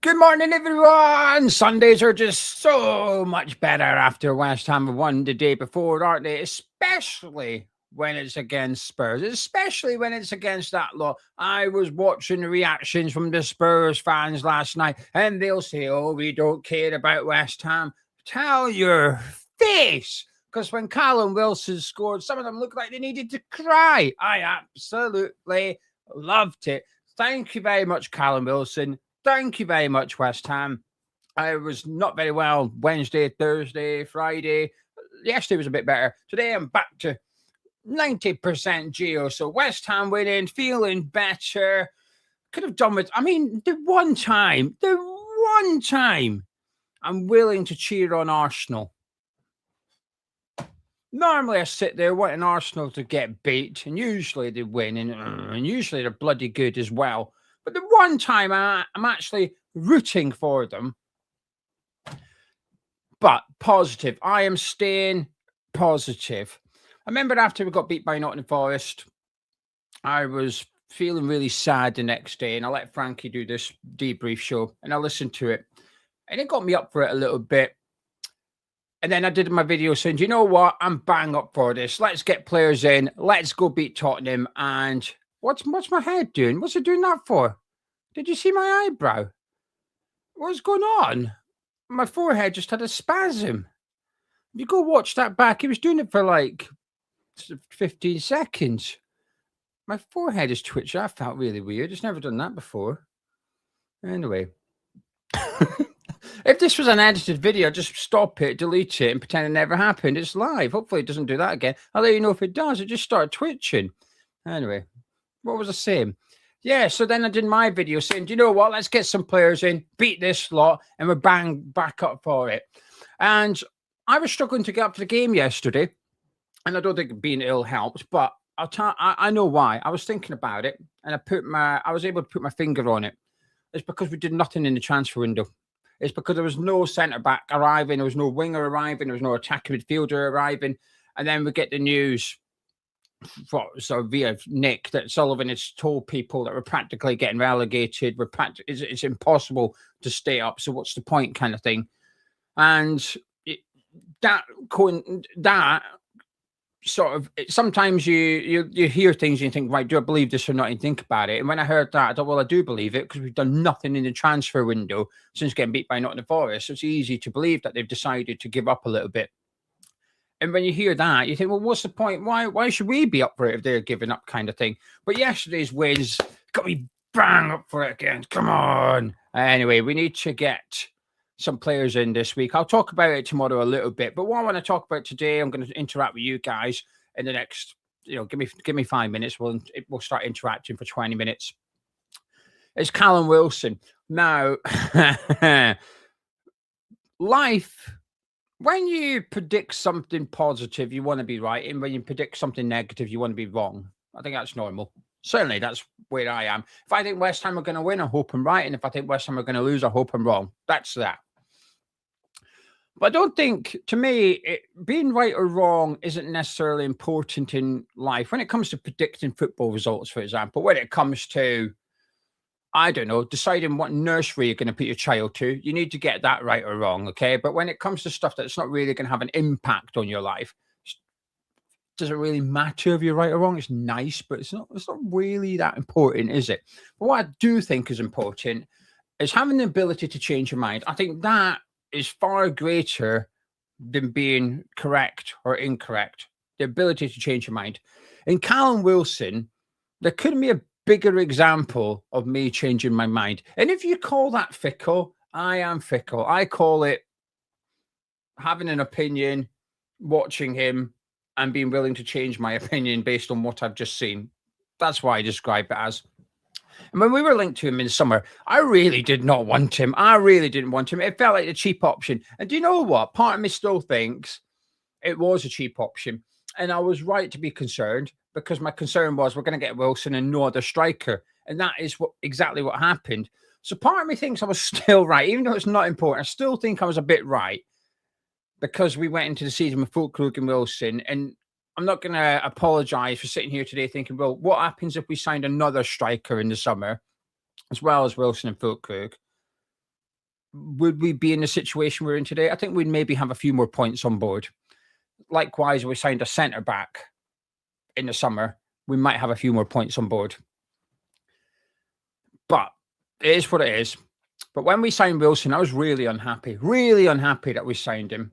Good morning, everyone. Sundays are just so much better after West Ham won the day before, aren't they? Especially when it's against Spurs, especially when it's against that lot. I was watching the reactions from the Spurs fans last night, and they'll say, "Oh, we don't care about West Ham." Tell your face. Because when Callum Wilson scored, some of them looked like they needed to cry. I absolutely loved it. Thank you very much, Callum Wilson. Thank you very much, West Ham. I was not very well Wednesday, Thursday, Friday. Yesterday was a bit better. Today I'm back to 90% Geo. So West Ham winning, feeling better. Could have done with, the one time I'm willing to cheer on Arsenal. Normally I sit there wanting Arsenal to get beat, and usually they win, and usually they're bloody good as well. But the one time I'm actually rooting for them, but positive. I am staying positive. I remember after we got beat by Nottingham Forest, I was feeling really sad the next day, and I let Frankie do this debrief show, and I listened to it, and it got me up for it a little bit. And then I did my video saying, do you know what? I'm bang up for this. Let's get players in. Let's go beat Tottenham. And what's my head doing? What's it doing that for? Did you see my eyebrow? What's going on? My forehead just had a spasm. You go watch that back. He was doing it for like 15 seconds. My forehead is twitching. I felt really weird. It's never done that before. Anyway. If this was an edited video, just stop it, delete it, and pretend it never happened. It's live. Hopefully, it doesn't do that again. I'll let you know if it does. It just started twitching. Anyway, what was I saying? Yeah, so then I did my video saying, do you know what? Let's get some players in, beat this lot, and we're back up for it. And I was struggling to get up to the game yesterday, and I don't think being ill helped, but I know why. I was thinking about it, and I was able to put my finger on it. It's because we did nothing in the transfer window. It's because there was no centre back arriving, there was no winger arriving, there was no attacking midfielder arriving, and then we get the news via Nick that Sullivan has told people that we're practically getting relegated. It's impossible to stay up. So what's the point, kind of thing? And that sort of sometimes you hear things and you think, right, do I believe this or not? And think about it. And when I heard that, I thought, well, I do believe it because we've done nothing in the transfer window since getting beat by Nottingham Forest. So it's easy to believe that they've decided to give up a little bit. And when you hear that, you think, well, what's the point? Why should we be up for it if they're giving up, kind of thing? But yesterday's wins got me bang up for it again. Come on. Anyway, we need to get some players in this week. I'll talk about it tomorrow a little bit, but what I want to talk about today, I'm going to interact with you guys in the next, give me 5 minutes. We'll start interacting for 20 minutes. It's Callum Wilson. Now, life, when you predict something positive, you want to be right, and when you predict something negative, you want to be wrong. I think that's normal. Certainly, that's where I am. If I think West Ham are going to win, I hope I'm right. And if I think West Ham are going to lose, I hope I'm wrong. That's that. But I don't think, to me, being right or wrong isn't necessarily important in life. When it comes to predicting football results, for example, when it comes to, I don't know, deciding what nursery you're going to put your child to, you need to get that right or wrong, okay? But when it comes to stuff that's not really going to have an impact on your life, does it really matter if you're right or wrong? It's nice, but it's not really that important, is it? But what I do think is important is having the ability to change your mind. I think that is far greater than being correct or incorrect. The ability to change your mind. In Callum Wilson, there couldn't be a bigger example of me changing my mind. And if you call that fickle, I am fickle. I call it having an opinion, watching him, and being willing to change my opinion based on what I've just seen. That's why I describe it as. And when we were linked to him in summer, I really did not want him. I really didn't want him. It felt like a cheap option. And do you know what? Part of me still thinks it was a cheap option. And I was right to be concerned because my concern was we're going to get Wilson and no other striker. And that is exactly what happened. So part of me thinks I was still right, even though it's not important. I still think I was a bit right because we went into the season with Fulkrug and Wilson. And I'm not going to apologise for sitting here today thinking, well, what happens if we signed another striker in the summer, as well as Wilson and Fulkrug? would we be in the situation we're in today? I think we'd maybe have a few more points on board. Likewise, we signed a centre back in the summer. We might have a few more points on board. But it is what it is. But when we signed Wilson, I was really unhappy that we signed him.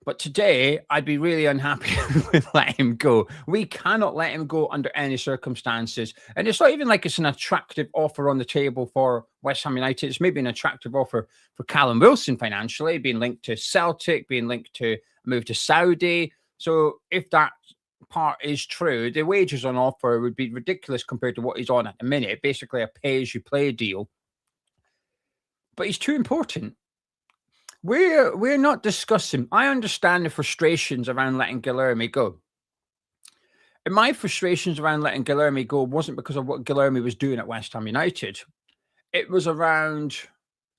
But today, I'd be really unhappy with letting him go. We cannot let him go under any circumstances. And it's not even like it's an attractive offer on the table for West Ham United. It's maybe an attractive offer for Callum Wilson financially, being linked to Celtic, being linked to a move to Saudi. So if that part is true, the wages on offer would be ridiculous compared to what he's on at the minute. Basically a pay-as-you-play deal. But he's too important. We're not discussing. I understand the frustrations around letting Guilherme go. And my frustrations around letting Guilherme go wasn't because of what Guilherme was doing at West Ham United. It was around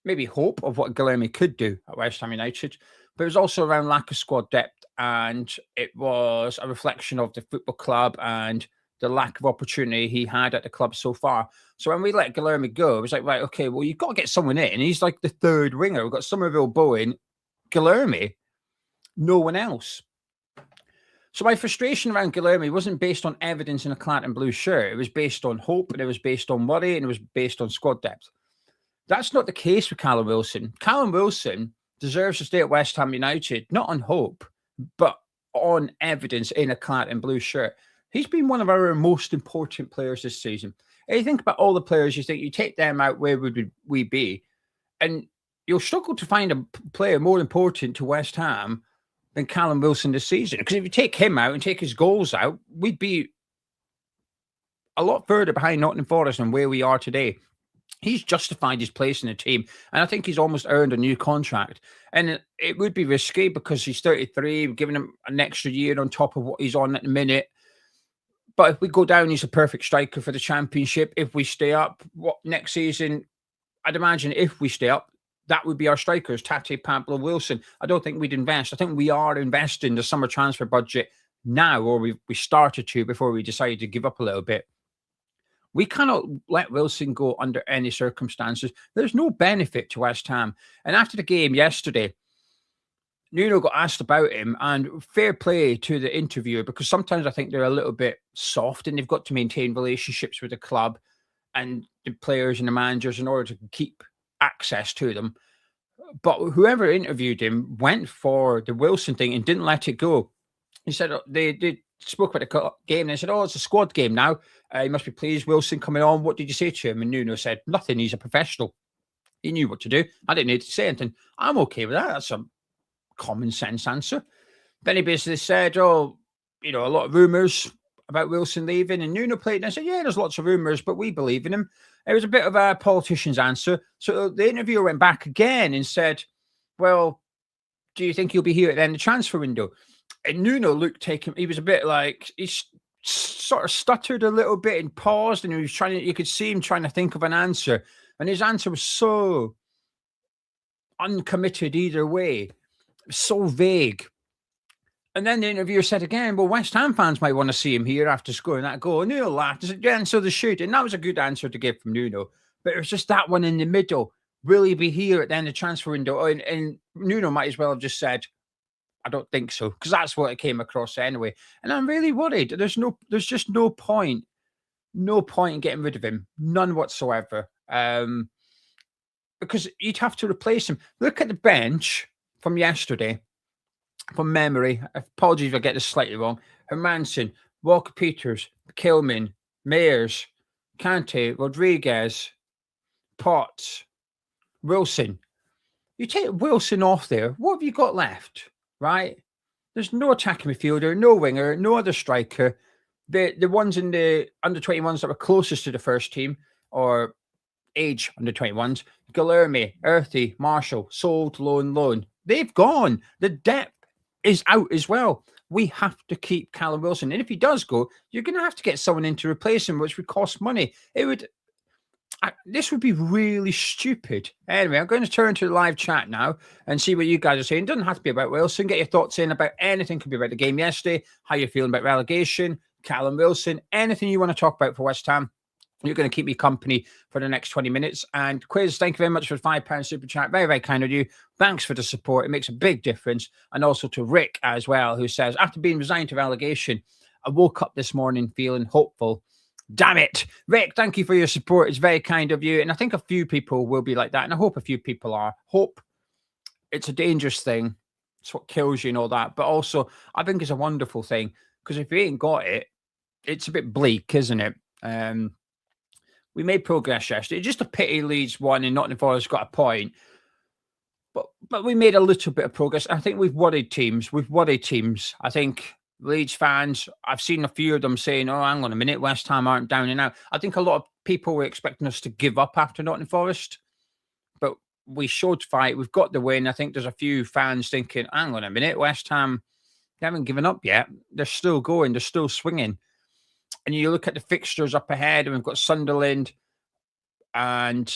maybe hope of what Guilherme could do at West Ham United, but it was also around lack of squad depth, and it was a reflection of the football club and the lack of opportunity he had at the club so far. So when we let Guilherme go, it was like, right, okay, well, you've got to get someone in. He's like the third winger. We've got Summerville, Bowen, Guilherme, no one else. So my frustration around Guilherme wasn't based on evidence in a claret and blue shirt. It was based on hope, and it was based on worry, and it was based on squad depth. That's not the case with Callum Wilson. Callum Wilson deserves to stay at West Ham United, not on hope, but on evidence in a claret and blue shirt. He's been one of our most important players this season. And you think about all the players, you think you take them out, where would we be? And you'll struggle to find a player more important to West Ham than Callum Wilson this season. Because if you take him out and take his goals out, we'd be a lot further behind Nottingham Forest than where we are today. He's justified his place in the team, and I think he's almost earned a new contract. And it would be risky because he's 33, we're giving him an extra year on top of what he's on at the minute. But if we go down, he's a perfect striker for the Championship. If we stay up, what next season, I'd imagine if we stay up, that would be our strikers, Tate, Pablo, Wilson. I don't think we'd invest. I think we are investing the summer transfer budget now, or we started to before we decided to give up a little bit. We cannot let Wilson go under any circumstances. There's no benefit to West Ham. And after the game yesterday, Nuno got asked about him, and fair play to the interviewer, because sometimes I think they're a little bit soft and they've got to maintain relationships with the club and the players and the managers in order to keep access to them. But whoever interviewed him went for the Wilson thing and didn't let it go. He said they spoke about the game and they said, oh, it's a squad game now. You must be pleased, Wilson coming on. What did you say to him? And Nuno said, nothing. He's a professional. He knew what to do. I didn't need to say anything. I'm okay with that. That's a common sense answer. Then he basically said, oh, a lot of rumours about Wilson leaving. And Nuno played and I said, yeah, there's lots of rumours, but we believe in him. It was a bit of a politician's answer. So the interviewer went back again and said, well, do you think he'll be here at the end of the transfer window? And Nuno looked taken. He was a bit like, he sort of stuttered a little bit and paused, and he was you could see him trying to think of an answer. And his answer was so uncommitted either way, so vague. And then the interviewer said again, well, West Ham fans might want to see him here after scoring that goal. And Nuno laughed and said, yeah, and so they should. And that was a good answer to give from Nuno. But it was just that one in the middle. Will he be here at the end of the transfer window? And Nuno might as well have just said, I don't think so, because that's what it came across anyway. And I'm really worried. There's just no point in getting rid of him, none whatsoever. Because you'd have to replace him. Look at the bench from yesterday, from memory. Apologies if I get this slightly wrong. Hermansen, Walker Peters, Kilman, Mayers, Kante, Rodriguez, Potts, Wilson. You take Wilson off there, what have you got left? Right? There's no attacking midfielder, no winger, no other striker. The ones in the under-21s that were closest to the first team, or age under-21s, Guilherme, Earthy, Marshall, sold, loan. They've gone. The depth is out as well. We have to keep Callum Wilson. And if he does go, you're going to have to get someone in to replace him, which would cost money. This would be really stupid. Anyway, I'm going to turn to the live chat now and see what you guys are saying. It doesn't have to be about Wilson. Get your thoughts in about anything. Could be about the game yesterday, how you're feeling about relegation, Callum Wilson, anything you want to talk about for West Ham. You're going to keep me company for the next 20 minutes. And Quiz, thank you very much for the £5 super chat. Very, very kind of you. Thanks for the support. It makes a big difference. And also to Rick as well, who says, after being resigned to relegation, I woke up this morning feeling hopeful. Damn it. Rick, thank you for your support. It's very kind of you. And I think a few people will be like that. And I hope a few people are. Hope, it's a dangerous thing. It's what kills you and all that. But also, I think it's a wonderful thing. Because if you ain't got it, it's a bit bleak, isn't it? We made progress yesterday. Just a pity Leeds won and Nottingham Forest got a point. But we made a little bit of progress. I think we've worried teams. I think Leeds fans, I've seen a few of them saying, oh, hang on a minute, West Ham aren't down and out. I think a lot of people were expecting us to give up after Nottingham Forest. But we showed fight. We've got the win. I think there's a few fans thinking, hang on a minute, West Ham, they haven't given up yet. They're still going. They're still swinging. And you look at the fixtures up ahead, and we've got Sunderland, and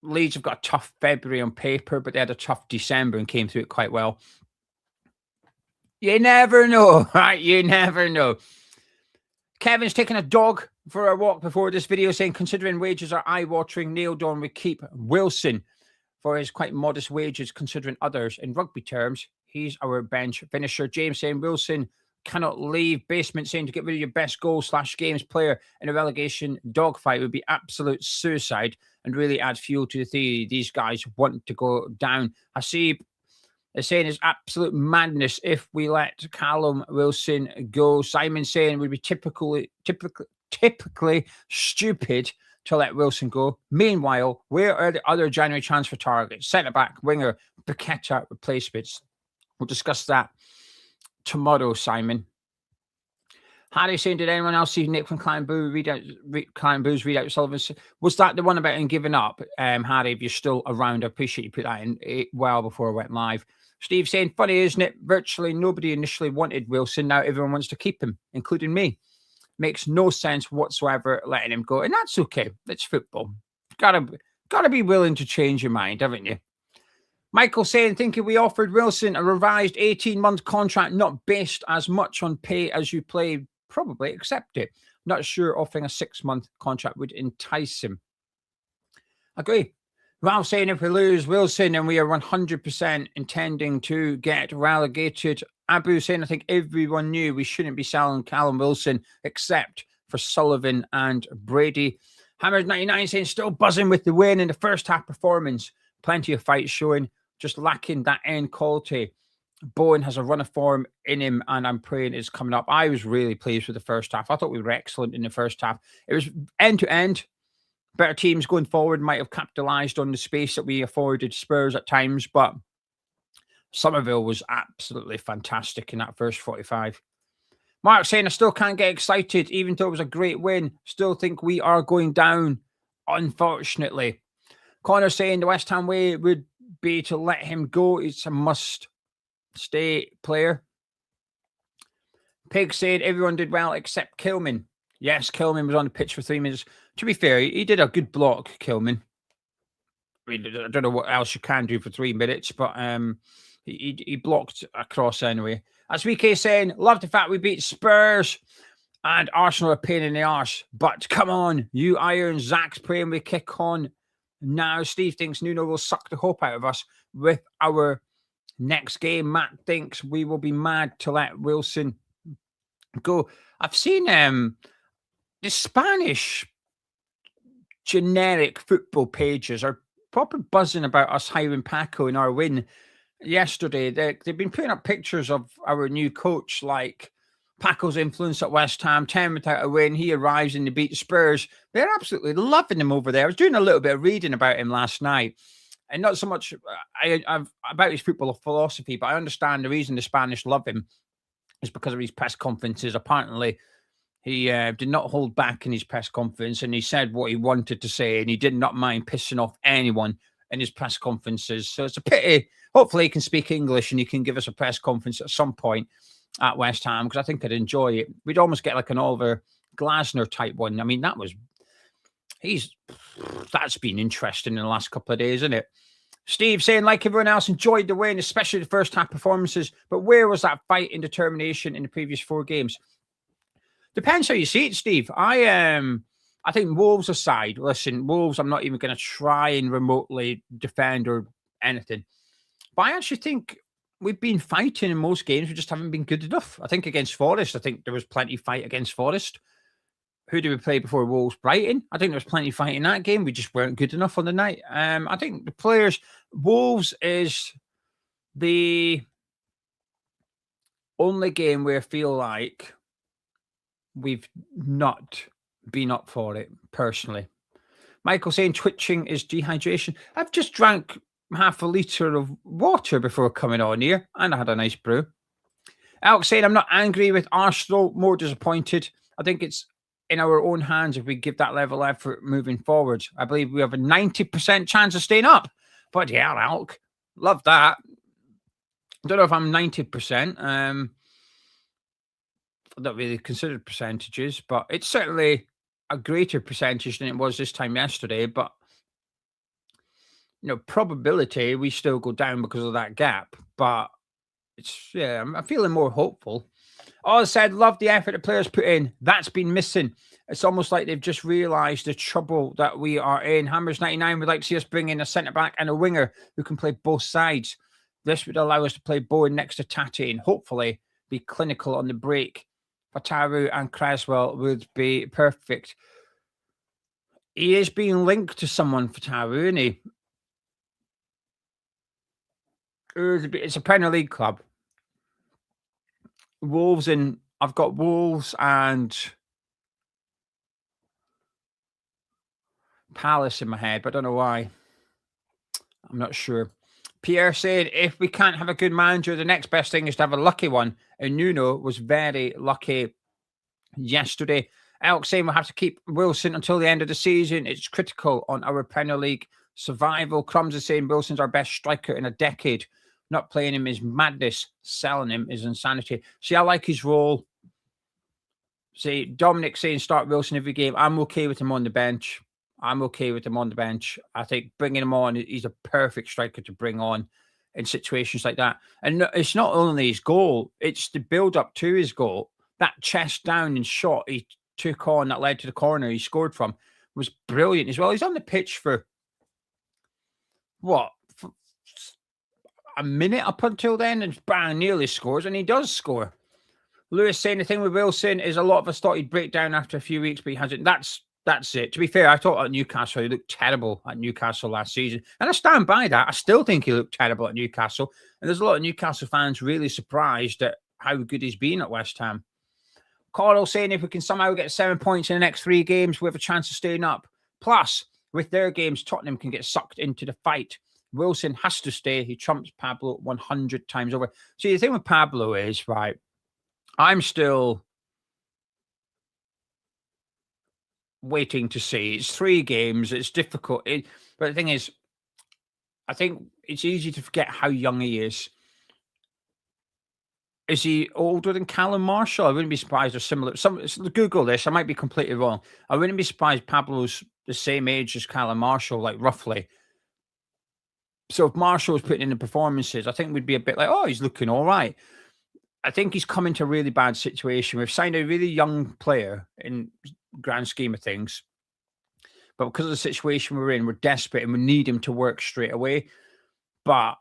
Leeds have got a tough February on paper, but they had a tough December and came through it quite well. You never know, right? You never know. Kevin's taking a dog for a walk before this video, saying, considering wages are eye-watering, nailed on, we keep Wilson for his quite modest wages, considering others. In rugby terms, he's our bench finisher. James saying, Wilson cannot leave. Basement saying, to get rid of your best goal/games player in a relegation dogfight would be absolute suicide and really add fuel to the theory these guys want to go down. Hasib is saying it's absolute madness if we let Callum Wilson go. Simon saying it would be typically stupid to let Wilson go. Meanwhile, where are the other January transfer targets? Centre-back, winger, Paqueta replacements. We'll discuss that tomorrow, Simon. Harry saying, did anyone else see Nick from Klein Boo's read out Sullivan? Was that the one about him giving up? Harry, if you're still around, I appreciate you put that in well before I went live. Steve saying, funny, isn't it? Virtually nobody initially wanted Wilson. Now everyone wants to keep him, including me. Makes no sense whatsoever letting him go. And that's okay. It's football. Gotta be willing to change your mind, haven't you? Michael saying, thinking we offered Wilson a revised 18-month contract, not based as much on pay as you play, probably accept it. Not sure offering a 6-month contract would entice him. Agree. Ralph saying, if we lose Wilson and we are 100% intending to get relegated. Abu saying, I think everyone knew we shouldn't be selling Callum Wilson except for Sullivan and Brady. Hammers99 saying, still buzzing with the win in the first half performance. Plenty of fights showing, just lacking that end quality. Bowen has a run of form in him, and I'm praying it's coming up. I was really pleased with the first half. I thought we were excellent in the first half. It was end-to-end. Better teams going forward might have capitalised on the space that we afforded Spurs at times, but Summerville was absolutely fantastic in that first 45. Mark saying, I still can't get excited, even though it was a great win. Still think we are going down, unfortunately. Connor saying the West Ham way would be to let him go. It's a must-stay player. Pig said everyone did well except Kilman. Yes, Kilman was on the pitch for 3 minutes. To be fair, he did a good block, Kilman. I mean, I don't know what else you can do for 3 minutes, but he blocked across anyway. As VK saying, love the fact we beat Spurs and Arsenal are a pain in the arse. But come on, you Iron. Zach's praying we kick on. Now, Steve thinks Nuno will suck the hope out of us with our next game. Matt thinks we will be mad to let Wilson go. I've seen the Spanish generic football pages are proper buzzing about us hiring Paco in our win yesterday. They've been putting up pictures of our new coach, like Paco's influence at West Ham, 10 without a win. He arrives and they beat Spurs. They're absolutely loving him over there. I was doing a little bit of reading about him last night, and not so much about his football philosophy, but I understand the reason the Spanish love him is because of his press conferences. Apparently, he did not hold back in his press conference, and he said what he wanted to say, and he did not mind pissing off anyone in his press conferences. So it's a pity. Hopefully, he can speak English and he can give us a press conference at some point at West Ham, because I think I'd enjoy it. We'd almost get like an Oliver Glasner type one. I mean, that's been interesting in the last couple of days, isn't it? Steve saying, like everyone else, enjoyed the win, especially the first half performances. But where was that fight and determination in the previous 4 games? Depends how you see it, Steve. I I think Wolves aside, listen, Wolves, I'm not even going to try and remotely defend or anything. But I actually think we've been fighting in most games. We just haven't been good enough. I think against Forest, I think there was plenty of fight against Forest. Who did we play before Wolves? Brighton. I think there was plenty of fight in that game. We just weren't good enough on the night. I think the players, Wolves is the only game where I feel like we've not been up for it personally. Michael saying twitching is dehydration. I've just drank half a litre of water before coming on here, and I had a nice brew. Alex saying I'm not angry with Arsenal, more disappointed. I think it's in our own hands if we give that level of effort moving forward. I believe we have a 90% chance of staying up. But yeah, Alk, love that. I don't know if I'm 90%. I don't really consider percentages, but it's certainly a greater percentage than it was this time yesterday. But probability we still go down because of that gap. But I'm feeling more hopeful. All I said, love the effort the players put in. That's been missing. It's almost like they've just realised the trouble that we are in. Hammers 99 would like to see us bring in a centre-back and a winger who can play both sides. This would allow us to play Bowen next to Tati and hopefully be clinical on the break. Fataru and Creswell would be perfect. He is being linked to someone, Fataru, isn't he? It's a Premier League club. I've got Wolves and Palace in my head, but I don't know why. I'm not sure. Pierre said, if we can't have a good manager, the next best thing is to have a lucky one. And Nuno was very lucky yesterday. Alex saying we'll have to keep Wilson until the end of the season. It's critical on our Premier League survival. Crumbs is saying Wilson's our best striker in a decade. Not playing him is madness. Selling him is insanity. See, I like his role. See, Dominic saying start Wilson every game. I'm okay with him on the bench. I think bringing him on, he's a perfect striker to bring on in situations like that. And it's not only his goal, it's the build-up to his goal. That chest down and shot he took on that led to the corner he scored from was brilliant as well. He's on the pitch for, a minute up until then, and bang, nearly scores, and he does score. Lewis saying the thing with Wilson is a lot of us thought he'd break down after a few weeks, but he hasn't. That's it. To be fair, I thought at Newcastle, he looked terrible at Newcastle last season. And I stand by that. I still think he looked terrible at Newcastle. And there's a lot of Newcastle fans really surprised at how good he's been at West Ham. Coral saying if we can somehow get 7 points in the next 3 games, we have a chance of staying up. Plus, with their games, Tottenham can get sucked into the fight. Wilson has to stay. He trumps Pablo 100 times over. See, the thing with Pablo is, right, I'm still waiting to see. It's 3 games. It's difficult. But the thing is, I think it's easy to forget how young he is. Is he older than Callum Marshall? I wouldn't be surprised or similar. Google this. I might be completely wrong. I wouldn't be surprised Pablo's the same age as Callum Marshall, like roughly. So if Marshall was putting in the performances, I think we'd be a bit like, oh, he's looking all right. I think he's come into a really bad situation. We've signed a really young player in grand scheme of things. But because of the situation we're in, we're desperate and we need him to work straight away. But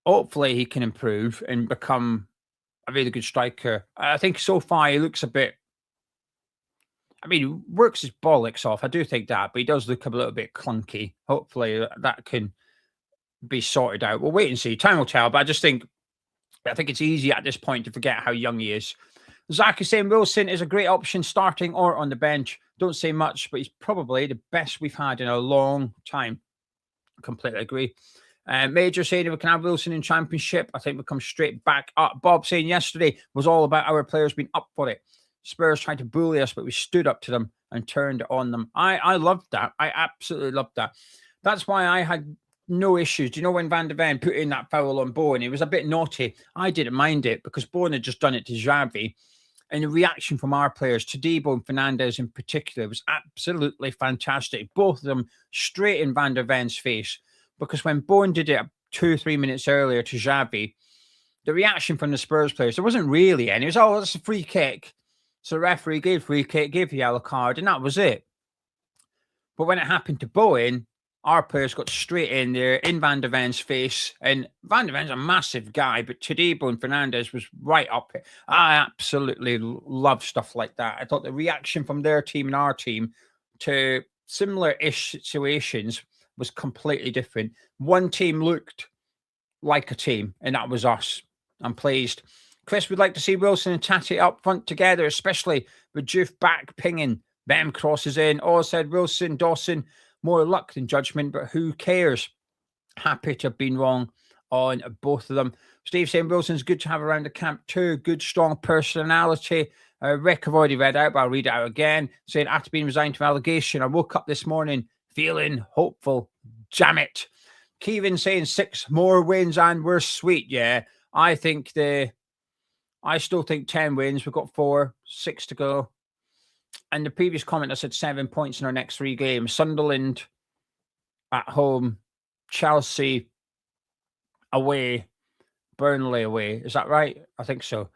hopefully he can improve and become a really good striker. I think so far he looks a bit, he works his bollocks off. I do think that, but he does look a little bit clunky. Hopefully that can be sorted out. We'll wait and see. Time will tell, but I think it's easy at this point to forget how young he is. Zach is saying Wilson is a great option starting or on the bench. Don't say much, but he's probably the best we've had in a long time. Completely agree. Major saying if we can have Wilson in Championship, I think we'll come straight back up. Bob saying yesterday was all about our players being up for it. Spurs tried to bully us, but we stood up to them and turned on them. I loved that. I absolutely loved that. That's why I had no issues. Do you know when Van der Ven put in that foul on Bowen? It was a bit naughty. I didn't mind it because Bowen had just done it to Xavi. And the reaction from our players, Todibo and Fernandes in particular, was absolutely fantastic. Both of them straight in Van der Ven's face. Because when Bowen did it 2 or 3 minutes earlier to Xavi, the reaction from the Spurs players, there wasn't really any. It was, oh, that's a free kick. So the referee gave free kick, gave the yellow card, and that was it. But when it happened to Bowen, our players got straight in there in Van der Ven's face. And Van der Ven's a massive guy, but Todibo and Fernandes was right up it. I absolutely love stuff like that. I thought the reaction from their team and our team to similar-ish situations was completely different. One team looked like a team, and that was us. I'm pleased. Chris would like to see Wilson and Tati up front together, especially with Juve back pinging them crosses in. Or said Wilson, Dawson, more luck than judgment, but who cares? Happy to have been wrong on both of them. Steve saying Wilson's good to have around the camp too. Good, strong personality. Rick, I've already read out, but I'll read it out again. Saying after being resigned from relegation, I woke up this morning feeling hopeful. Damn it. Kevin saying 6 more wins and we're sweet. Yeah, I still think 10 wins. We've got 4, 6 to go. And the previous comment, I said 7 points in our next 3 games. Sunderland at home, Chelsea away, Burnley away. Is that right? I think so.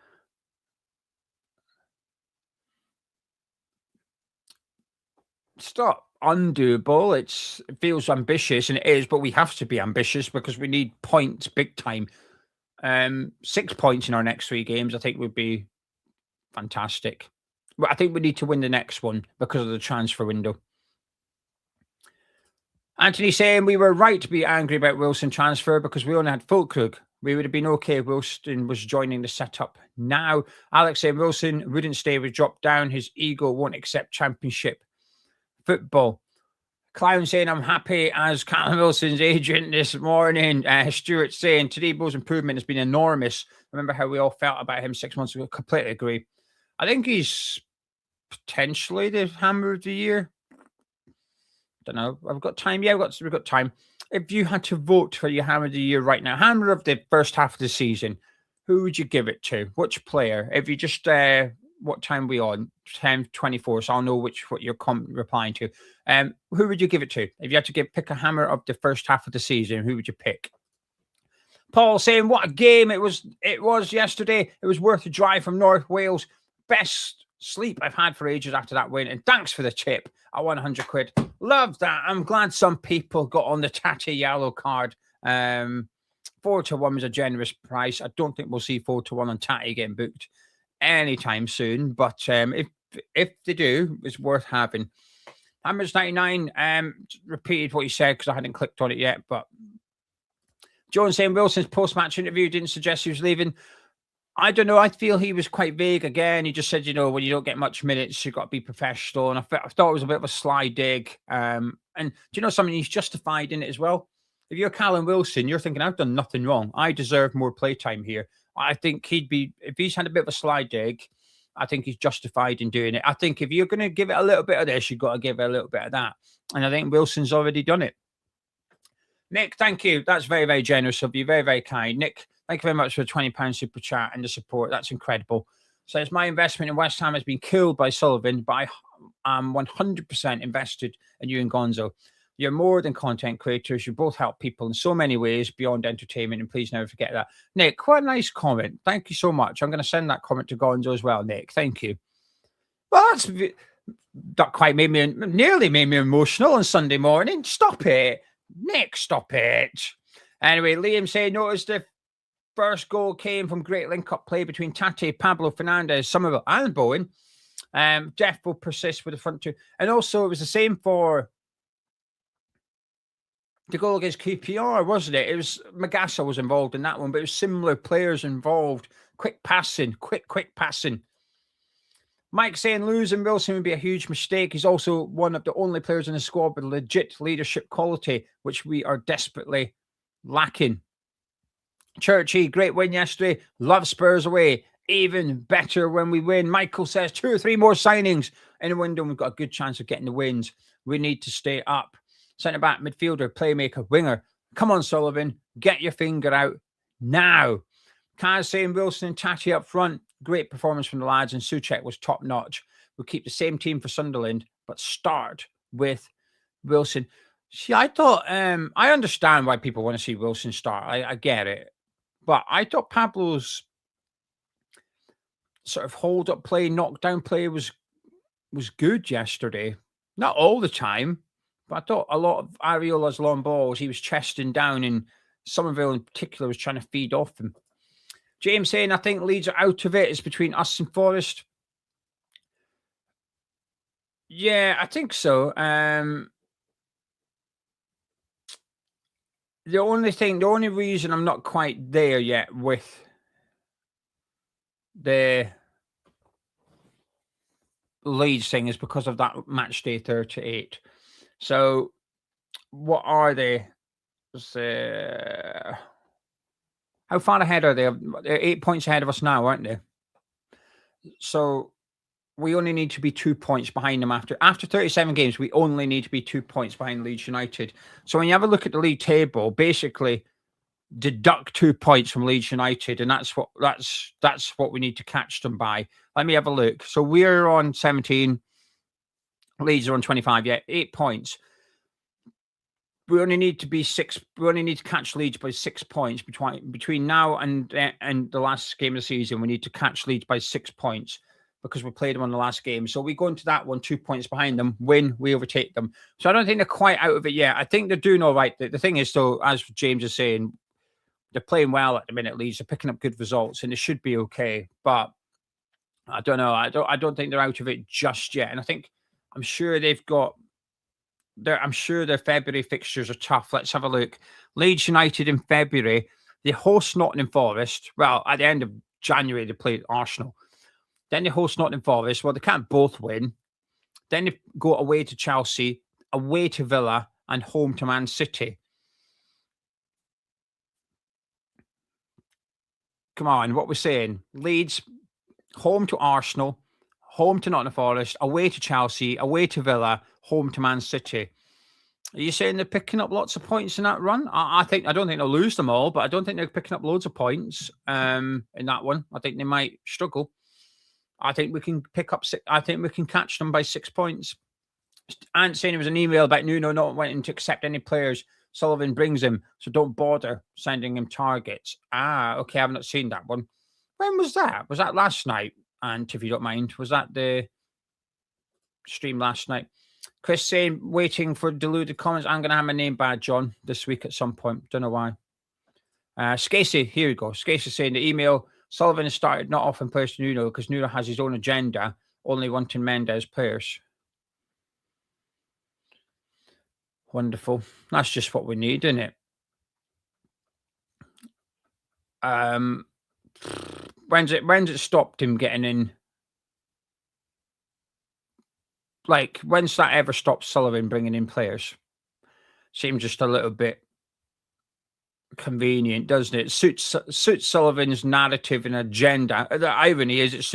Stop. Undoable. It feels ambitious, and it is, but we have to be ambitious because we need points big time. 6 points in our next 3 games, I think, would be fantastic. But I think we need to win the next one because of the transfer window. Anthony saying we were right to be angry about Wilson transfer because we only had Fulkrug. We would have been okay if Wilson was joining the setup now. Alex saying Wilson wouldn't stay with drop down. His ego won't accept championship football. Clown saying I'm happy as Callum Wilson's agent this morning. Stuart saying Todibo's improvement has been enormous. Remember how we all felt about him 6 months ago? Completely agree. I think he's potentially the hammer of the year. Don't know. I've got time. Yeah, we've got time. If you had to vote for your hammer of the year right now, hammer of the first half of the season, who would you give it to? Which player? If you just what time are we on? 10:24, so I'll know what you're replying to. Who would you give it to? If you had to pick a hammer of the first half of the season, who would you pick? Paul saying, what a game it was yesterday. It was worth the drive from North Wales. Best sleep I've had for ages after that win. And thanks for the tip. I won 100 quid. Love that. I'm glad some people got on the Tati yellow card. 4-1 was a generous price. I don't think we'll see 4-1 on Tati getting booked anytime soon. But if they do, it's worth having. Hammers 99 repeated what he said because I hadn't clicked on it yet. But John saying Wilson's post-match interview didn't suggest he was leaving. I don't know. I feel he was quite vague again. He just said, when you don't get much minutes, you've got to be professional. And I thought it was a bit of a sly dig. And do you know something? He's justified in it as well. If you're Callum Wilson, you're thinking, I've done nothing wrong. I deserve more playtime here. I think if he's had a bit of a sly dig, I think he's justified in doing it. I think if you're going to give it a little bit of this, you've got to give it a little bit of that. And I think Wilson's already done it. Nick, thank you. That's very, very generous of you. Very, very kind. Nick, thank you very much for the £20 super chat and the support. That's incredible. Says my investment in West Ham has been killed by Sullivan, but I am 100% invested in you and Gonzo. You're more than content creators. You both help people in so many ways beyond entertainment, and please never forget that. Nick, quite a nice comment. Thank you so much. I'm going to send that comment to Gonzo as well, Nick. Thank you. Well, that nearly made me emotional on Sunday morning. Stop it. Nick, stop it. Anyway, Liam saying, notice the first goal came from great link-up play between Tati, Pablo, Fernandes, Summerville and Bowen. Jeff will persist with the front two. And also, it was the same for the goal against QPR, wasn't it? It was Magassa was involved in that one, but it was similar players involved. Quick passing. Mike saying losing Wilson would be a huge mistake. He's also one of the only players in the squad with legit leadership quality, which we are desperately lacking. Churchy, great win yesterday. Love Spurs away. Even better when we win. Michael says 2 or 3 more signings in the window. We've got a good chance of getting the wins. We need to stay up. Centre-back, midfielder, playmaker, winger. Come on, Sullivan. Get your finger out now. Kaz saying Wilson and Tati up front. Great performance from the lads, and Souček was top-notch. We'll keep the same team for Sunderland, but start with Wilson. See, I thought, I understand why people want to see Wilson start. I get it. But I thought Pablo's sort of hold-up play, knockdown play was good yesterday. Not all the time, But I thought a lot of Ariola's long balls, he was chesting down, and Summerville in particular was trying to feed off him. James saying, I think Leeds are out of it. It's between us and Forest. Yeah, I think so. The only reason I'm not quite there yet with the Leeds thing is because of that match day 38. So, what are they? How far ahead are they? They're 8 points ahead of us now, aren't they? So, we only need to be 2 points behind them after 37 games. We only need to be 2 points behind Leeds United. So, when you have a look at the league table, basically deduct 2 points from Leeds United, and that's what we need to catch them by. Let me have a look. So we're on 17. Leeds are on 25. Yeah, 8 points. We only need to be 6. We only need to catch Leeds by 6 points between now and the last game of the season. We need to catch Leeds by 6 points because we played them on the last game. So we go into that one 2 points behind them. Win, we overtake them. So I don't think they're quite out of it yet. I think they're doing all right. The thing is, though, as James is saying, they're playing well at the minute. Leeds, they're picking up good results, and it should be okay. But I don't know. I don't think they're out of it just yet. And I'm sure they've got. I'm sure their February fixtures are tough. Let's have a look. Leeds United in February, they host Nottingham Forest. Well, at the end of January, they played Arsenal. Then they host Nottingham Forest. Well, they can't both win. Then they go away to Chelsea, away to Villa, and home to Man City. Come on, what we're saying. Leeds, home to Arsenal, home to Nottingham Forest, away to Chelsea, away to Villa, home to Man City. Are you saying they're picking up lots of points in that run? I don't think they'll lose them all, but I don't think they're picking up loads of points in that one. I think they might struggle. I think we can pick up 6. I think we can catch them by 6 points. Ant saying there was an email about Nuno not wanting to accept any players. Sullivan brings him, so don't bother sending him targets. Okay, I've not seen that one. When was that? Was that last night? And if you don't mind, was that the stream last night? Chris saying, waiting for deluded comments. I'm going to have my name badge on this week at some point. Don't know why. Scasey, here we go. Scasey saying the email, Sullivan has started not offering players to Nuno because Nuno has his own agenda, only wanting Mendes players. Wonderful. That's just what we need, isn't it? When's it stopped him getting in? Like, when's that ever stopped Sullivan bringing in players? Seems just a little bit convenient, doesn't it? Suits Sullivan's narrative and agenda. The irony is,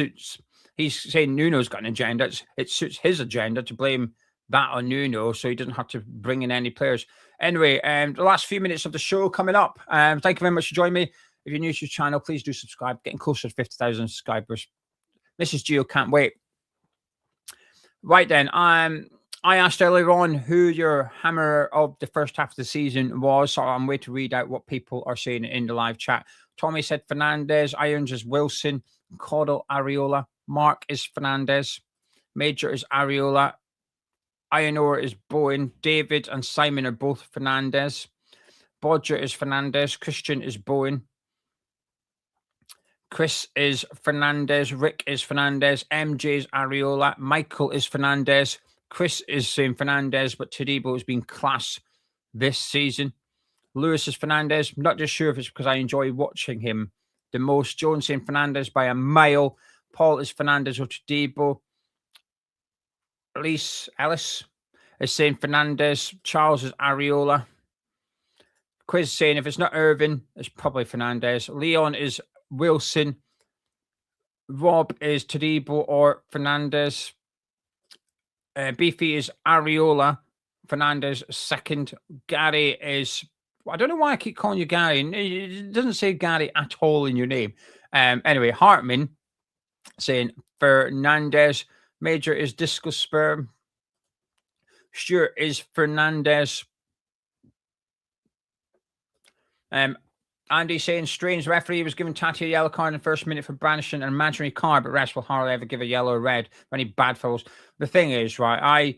he's saying Nuno's got an agenda. It suits his agenda to blame that on Nuno, so he doesn't have to bring in any players. Anyway, the last few minutes of the show coming up. Thank you very much for joining me. If you're new to the channel, please do subscribe. Getting closer to 50,000 subscribers. Mrs. Geo can't wait. Right then, I asked earlier on who your hammer of the first half of the season was, so I'm waiting to read out what people are saying in the live chat. Tommy said Fernandes, Irons is Wilson, Caudle Areola, Mark is Fernandes, Major is Areola, Ionor is Bowen, David and Simon are both Fernandes, Bodger is Fernandes, Christian is Bowen, Chris is Fernandes, Rick is Fernandes, MJ is Areola, Michael is Fernandes, Chris is saying Fernandes, but Todibo has been class this season. Lewis is Fernandes. Not just sure if it's because I enjoy watching him the most. Jones saying Fernandes by a mile. Paul is Fernandes or Todibo. Ellis is saying Fernandes. Charles is Areola. Quiz saying if it's not Irvin, it's probably Fernandes. Leon is Wilson. Rob is Todibo or Fernandes. Beefy is Areola. Fernandes second. Gary is... I don't know why I keep calling you Gary. It doesn't say Gary at all in your name. Anyway, Hartman saying Fernandes. Major is Disco Sperm. Stuart is Fernandes. Andy saying strange referee was giving Tati a yellow card in the first minute for brandishing an imaginary card, but refs will hardly ever give a yellow or red for any bad fouls. The thing is, right,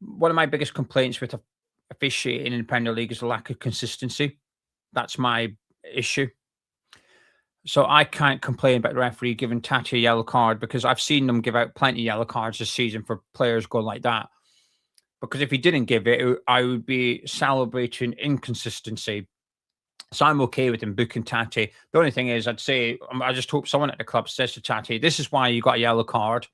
One of my biggest complaints with officiating in the Premier League is the lack of consistency. That's my issue. So I can't complain about the referee giving Tati a yellow card, because I've seen them give out plenty of yellow cards this season for players going like that. Because if he didn't give it, I would be celebrating inconsistency. So I'm okay with him booking Tati. The only thing is, I'd say, I just hope someone at the club says to Tati, this is why you got a yellow card.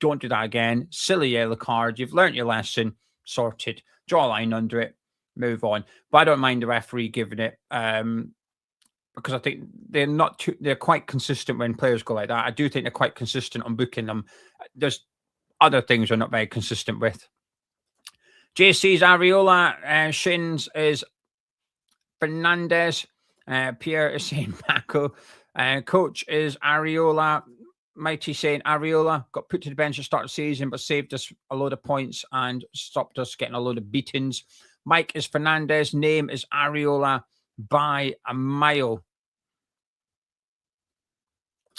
Don't do that again. Silly yellow card. You've learnt your lesson. Sorted. Draw a line under it. Move on. But I don't mind the referee giving it, because I think they're quite consistent when players go like that. I do think they're quite consistent on booking them. There's other things they're not very consistent with. JC's Areola, Shins is Fernandes, Pierre is saying Paco, Coach is Areola, Mighty saying Areola, got put to the bench at the start of the season, but saved us a load of points and stopped us getting a load of beatings. Mike is Fernandes, name is Areola by a mile.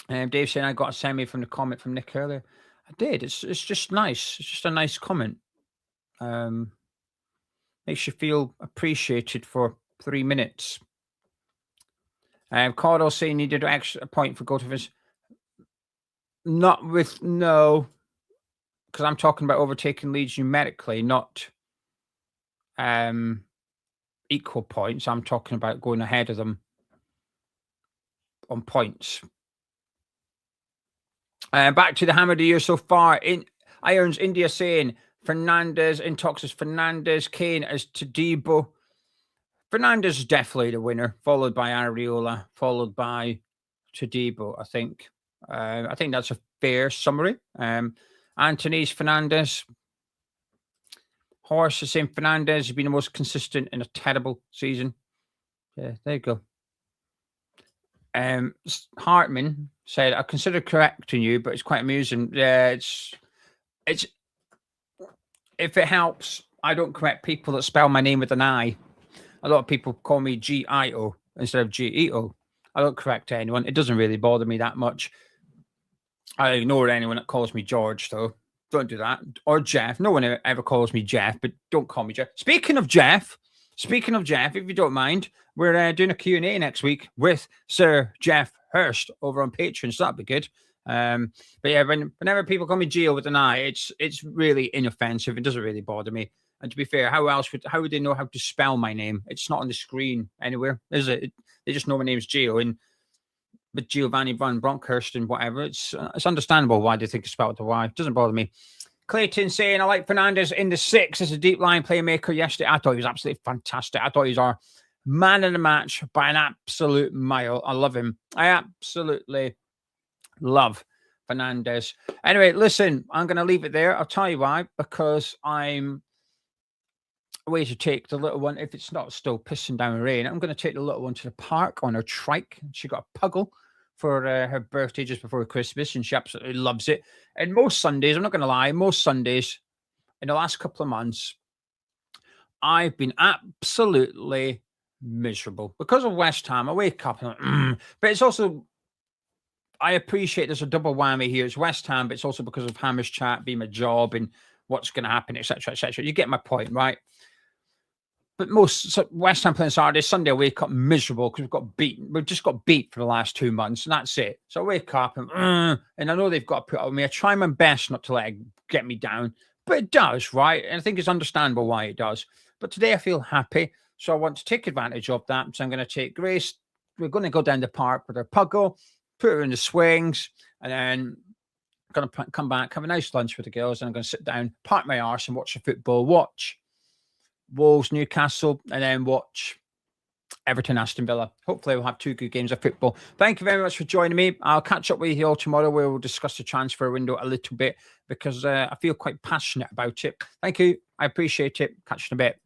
Dave saying I got a semi from the comment from Nick earlier. I did. It's just nice. It's just a nice comment. Makes you feel appreciated for 3 minutes. Cardle saying needed an extra point for Gotovers. Not with no, because I'm talking about overtaking leads numerically, not equal points. I'm talking about going ahead of them on points. Back to the hammer of the year so far. In Irons, India saying Fernandes, Intox is Fernandes, Kane is Todibo. Fernandes is definitely the winner, followed by Areola, followed by Todibo, I think. I think that's a fair summary. Anthony's Fernandes. Horse is saying Fernandes has been the most consistent in a terrible season. Yeah, there you go. Hartman said, I consider correcting you, but it's quite amusing. Yeah, it's if it helps, I don't correct people that spell my name with an I. A lot of people call me G-I-O instead of G-E-O. I don't correct anyone. It doesn't really bother me that much. I ignore anyone that calls me George, though. Don't do that. Or Jeff. No one ever calls me Jeff, but don't call me Jeff. Speaking of Jeff, if you don't mind, we're doing a Q&A next week with Sir Jeff Hurst over on Patreon, so that'd be good. But yeah, whenever people call me Gio with an I, it's really inoffensive. It doesn't really bother me. And to be fair, how would they know how to spell my name? It's not on the screen anywhere, is it? They just know my name's Gio, but Giovanni Van Bronckhurst and whatever. It's understandable why they think it's spelled with a Y. It doesn't bother me. Clayton saying, I like Fernandes in the 6 as a deep line playmaker yesterday. I thought he was absolutely fantastic. I thought he was our man in the match by an absolute mile. I love him. I absolutely love Fernandes. Anyway, listen, I'm going to leave it there. I'll tell you why. Because I'm away to take the little one. If it's not still pissing down rain, I'm going to take the little one to the park on her trike. She got a puggle for her birthday just before Christmas, and she absolutely loves it. And most Sundays, I'm not going to lie, most Sundays in the last couple of months, I've been absolutely miserable because of West Ham. I wake up and but it's also, I appreciate there's a double whammy here. It's West Ham, but it's also because of Hamish Chat being my job and what's going to happen, etc., etc. You get my point, right? But West Ham playing Saturday, Sunday, I wake up miserable because we've got beaten. We've just got beat for the last 2 months, and that's it. So I wake up and I know they've got to put up with me. I try my best not to let it get me down, but it does, right? And I think it's understandable why it does. But today I feel happy, so I want to take advantage of that. So I'm going to take Grace. We're going to go down the park with her puggle, put her in the swings, and then I'm going to come back, have a nice lunch with the girls, and I'm going to sit down, park my arse, and watch the football. Watch Wolves, Newcastle, and then watch Everton, Aston Villa. Hopefully we'll have 2 good games of football. Thank you very much for joining me. I'll catch up with you all tomorrow where we'll discuss the transfer window a little bit because I feel quite passionate about it. Thank you. I appreciate it. Catch you in a bit.